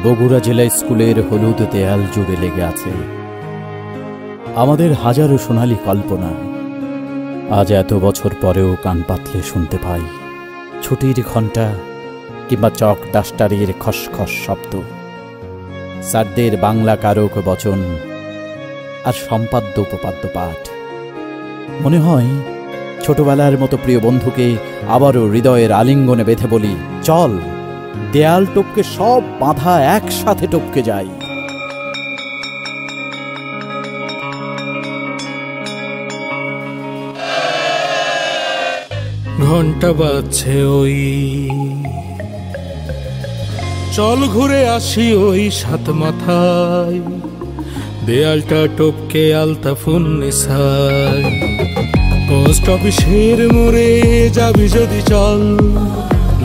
বগুড়া জেলা স্কুলের হলুদ দেয়াল জুড়ে লেগে আছে আমাদের হাজারো সোনালী কল্পনা। আজ এত বছর পরেও কান পাতলে শুনতে পাই ছুটির ঘণ্টা কিংবা চক ডাস্টারের খসখস শব্দ, স্যারদের বাংলা কারক বচন আর সম্পাদ্য উপপাদ্য পাঠ। মনে হয় ছোটবেলার মতো প্রিয় বন্ধুকে আবারও হৃদয়ের আলিঙ্গনে বেঁধে বলি, চল দেয়াল টপকে সব বাধা একসাথে টপকে যাই। ঘন্টা বাজছে ওই, চল ঘুরে আসি ওই সাত মাথায়, দেয়ালটা টপকে আলতাফুন নিসাই। পোস্ট অফিসের মোড়ে যাবি যদি চল,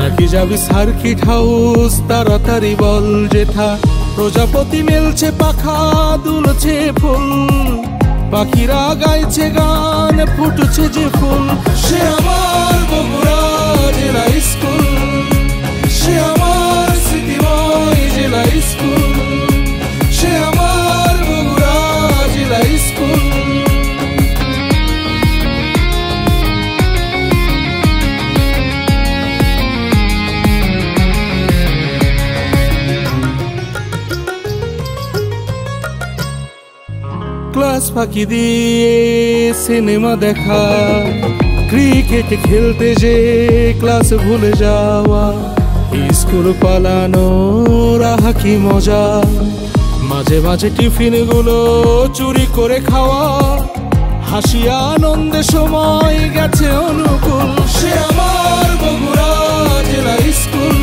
নাকি যাবি সার্কিট হাউস তাড়াতাড়ি বল। যেথা প্রজাপতি মেলছে পাখা দুলছে ফুল, পাখিরা গাইছে গান ফুটছে যে ফুল। সে আমার বগুড়া জেলা স্কুল, সে আমার স্মৃতিময় জেলা স্কুল, সে আমার বগুড়া জেলা স্কুল। ক্লাস ফাঁকি দিয়ে সিনেমা দেখা, ক্রিকেট খেলতে যে ক্লাস ভুলে যাওয়া, স্কুল পালানো রাহা কি মজা। মাঝে মাঝে টিফিন গুলো চুরি করে খাওয়া, হাসি আনন্দে সময় গেছে অনুকূল। সে আমার বগুড়া জেলা স্কুল,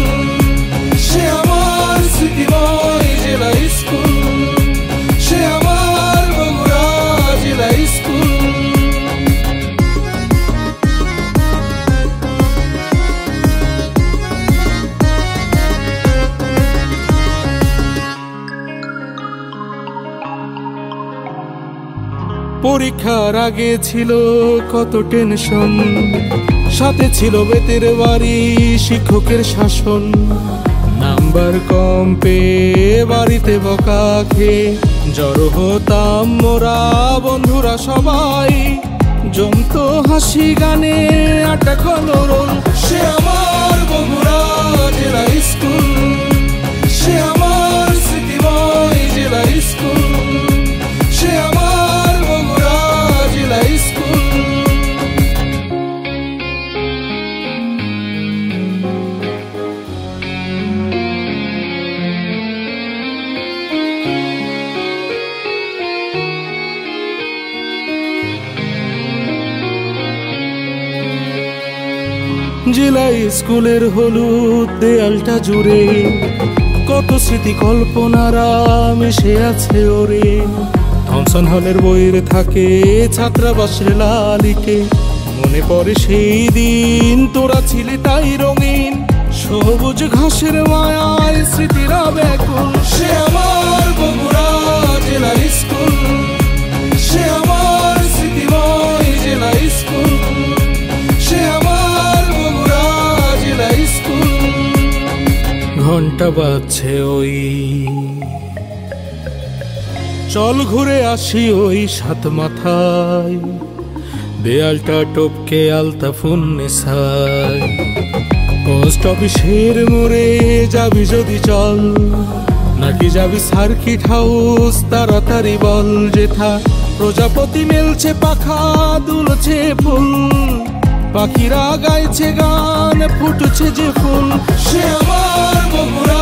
সে আমার স্মৃতিময় জেলা স্কুল, সে আমার বগুড়া জেলা স্কুল। পরীক্ষার আগে ছিল কত টেনশন, সাথে ছিল বেতের বাড়ি শিক্ষকের শাসন। নাম্বার কম পেয়ে বাড়িতে বকা খেয়ে জড়ো হতাম মোরা বন্ধুরা সবাই, জমতো হাসি গানে আড্ডা কলরল। সে আমার বগুড়া জেলা স্কুল, সে আমার স্মৃতিময় জেলা স্কুল, সে আমার বগুড়া জেলা স্কুল। জেলা স্কুলের হলুদ দেয়ালটা জুড়ে কত স্মৃতি কল্পনারা মিশে আছে ওরে। থমসন হলের বইয়ের থাকে ছাত্রাবাসের লালিটে, মনে পড়ে সেই দিন তোরা ছিলে তাই রঙিন, সবুজ ঘাসের মায়ায় স্মৃতিরা ব্যাকুল। সে আমার বগুড়া জেলা স্কুল, সে আমার স্মৃতিময় জেলা স্কুল, সে আমার বগুড়া জেলা স্কুল। ঘন্টা বাজছে ওই, চল ঘুরে আসি ওই সাত মাথায়, দেয়ালটা টপকে আলতাফুন নিসাই। পোস্ট অফিসের মোড়ে যাবি যদি চল, নাকি যাবি সার্কিট হাউস তাড়াতাড়ি বল। যেথা প্রজাপতি মেলছে পাখা দুলছে ফুল, পাখিরা গাইছে গান ফুটছে যে ফুল। সে আমার বগুড়া